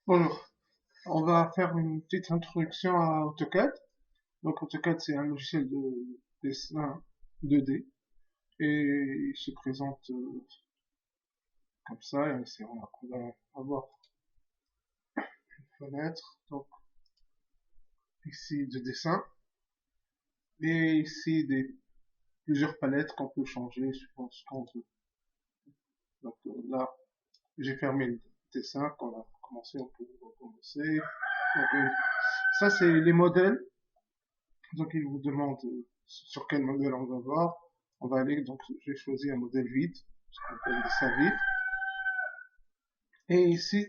Bonjour, on va faire une petite introduction à AutoCAD. Donc AutoCAD c'est un logiciel de dessin 2D et il se présente comme ça. Et on va avoir une fenêtre, donc ici de dessin et ici plusieurs palettes qu'on peut changer suivant ce qu'on veut. Donc là j'ai fermé le dessin, quand on a commencé on peut recommencer. Donc, ça c'est les modèles. Donc il vous demande sur quel modèle on va voir. On va aller, donc j'ai choisi un modèle vide, ce qu'on appelle le dessin vide. Et ici,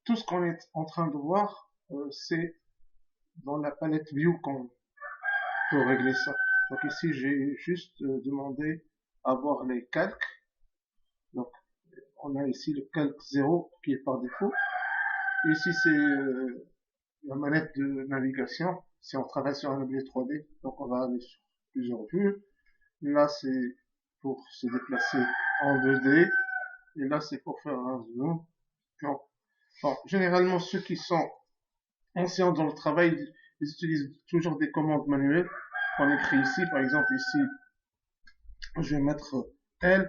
tout ce qu'on est en train de voir, c'est dans la palette View qu'on peut régler ça. Donc ici, j'ai juste demandé à voir les calques. Donc on a ici le calque 0 qui est par défaut. Ici, c'est la manette de navigation. Si on travaille sur un objet 3D, donc on va aller sur plusieurs vues. Là, c'est pour se déplacer en 2D. Et là, c'est pour faire un zoom. Donc, bon, généralement, ceux qui sont anciens dans le travail, ils utilisent toujours des commandes manuelles. On écrit ici, par exemple, ici, je vais mettre L.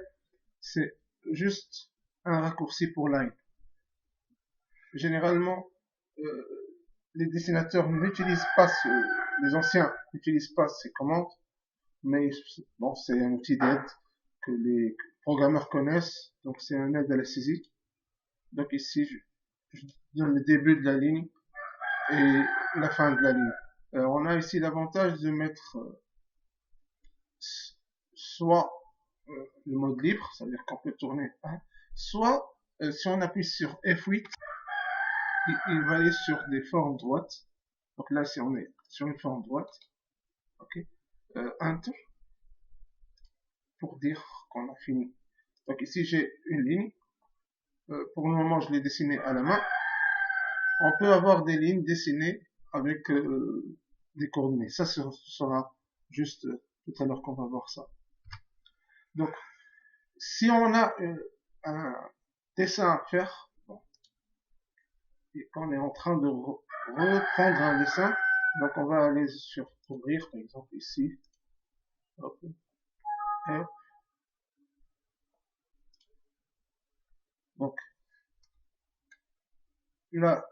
C'est juste un raccourci pour line. Généralement, les dessinateurs n'utilisent pas les anciens n'utilisent pas ces commandes, mais bon, c'est un outil d'aide que les programmeurs connaissent, donc c'est un aide à la saisie. Donc ici, je donne le début de la ligne et la fin de la ligne. On a ici l'avantage de mettre soit le mode libre, c'est-à-dire qu'on peut tourner, hein, soit si on appuie sur F8, il va aller sur des formes droites. Donc là, si on est sur une forme droite, ok, Enter pour dire qu'on a fini. Donc ici, j'ai une ligne. Pour le moment, je l'ai dessinée à la main. On peut avoir des lignes dessinées avec des coordonnées. Ça sera juste tout à l'heure qu'on va voir ça. Donc, si on a un dessin à faire, bon, et qu'on est en train de reprendre un dessin, donc on va aller sur ouvrir, par exemple ici. Hop, et donc là,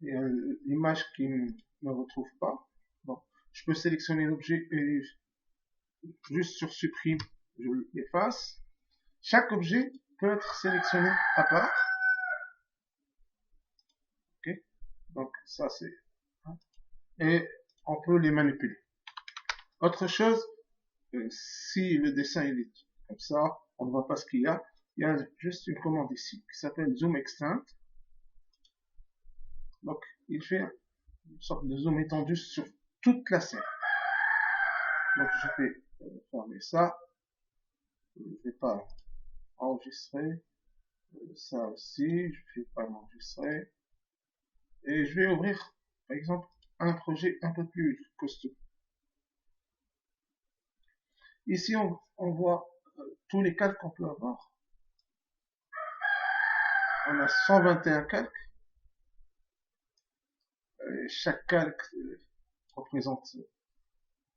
il y a l'image qui ne retrouve pas. Bon, je peux sélectionner l'objet et juste sur supprime, je l'efface. Chaque objet peut être sélectionné à part. Ok, donc ça c'est, et on peut les manipuler. Autre chose, si le dessin il est comme ça, on ne voit pas ce qu'il y a. Il y a juste une commande ici qui s'appelle Zoom Extend. Donc il fait une sorte de zoom étendu sur toute la scène. Donc je vais fermer ça. Je ne vais pas enregistrer. Ça aussi, je ne vais pas l'enregistrer. Et je vais ouvrir, par exemple, un projet un peu plus costaud. Ici, on voit tous les calques qu'on peut avoir. On a 121 calques. Chaque calque représente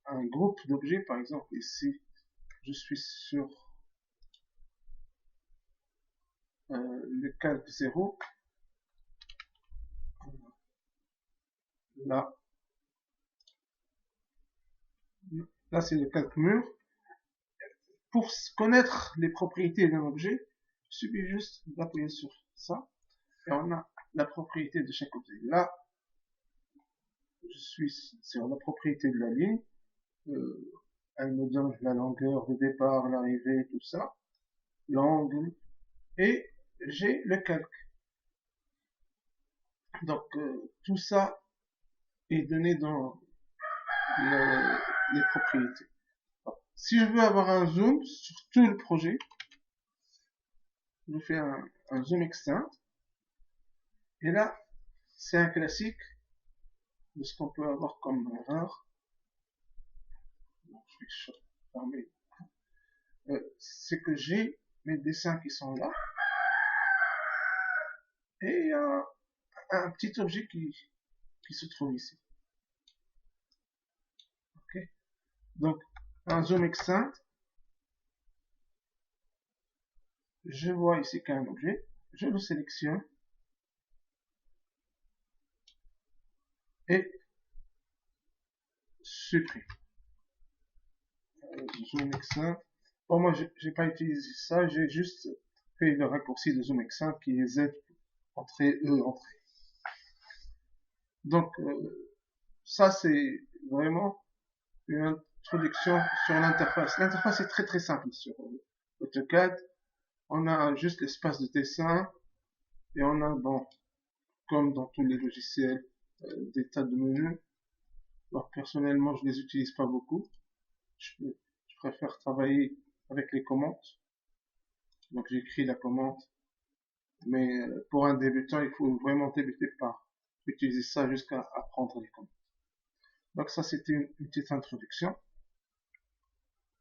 un groupe d'objets. Par exemple, ici, je suis sur le calque 0. Là, là c'est le calque mur. Pour connaître les propriétés d'un objet, il suffit juste d'appuyer sur ça et on a la propriété de chaque objet. Là, je suis sur la propriété de la ligne. Elle me donne la longueur de départ, l'arrivée, tout ça, l'angle, et j'ai le calque. Donc tout ça est donné dans les propriétés. Alors, si je veux avoir un zoom sur tout le projet, je fais un zoom extend, et là, c'est un classique de ce qu'on peut avoir comme erreur. Donc, je vais fermer. C'est que j'ai mes dessins qui sont là, Et il y a un petit objet qui se trouve ici. Ok. Donc, un zoom extend, je vois ici qu'il y a un objet, je le sélectionne et supprime. Zoom extend. Bon, moi, j'ai pas utilisé ça, j'ai juste fait le raccourci de zoom extend qui est Z entrée E entrée. Donc, ça, c'est vraiment une introduction sur l'interface. L'interface est très très simple sur AutoCAD. On a juste l'espace de dessin et on a, bon, comme dans tous les logiciels, des tas de menus. Alors personnellement, je les utilise pas beaucoup. Je préfère travailler avec les commandes. Donc j'écris la commande. Mais pour un débutant, il faut vraiment débuter par utiliser ça jusqu'à apprendre les commandes. Donc ça, c'était une petite introduction.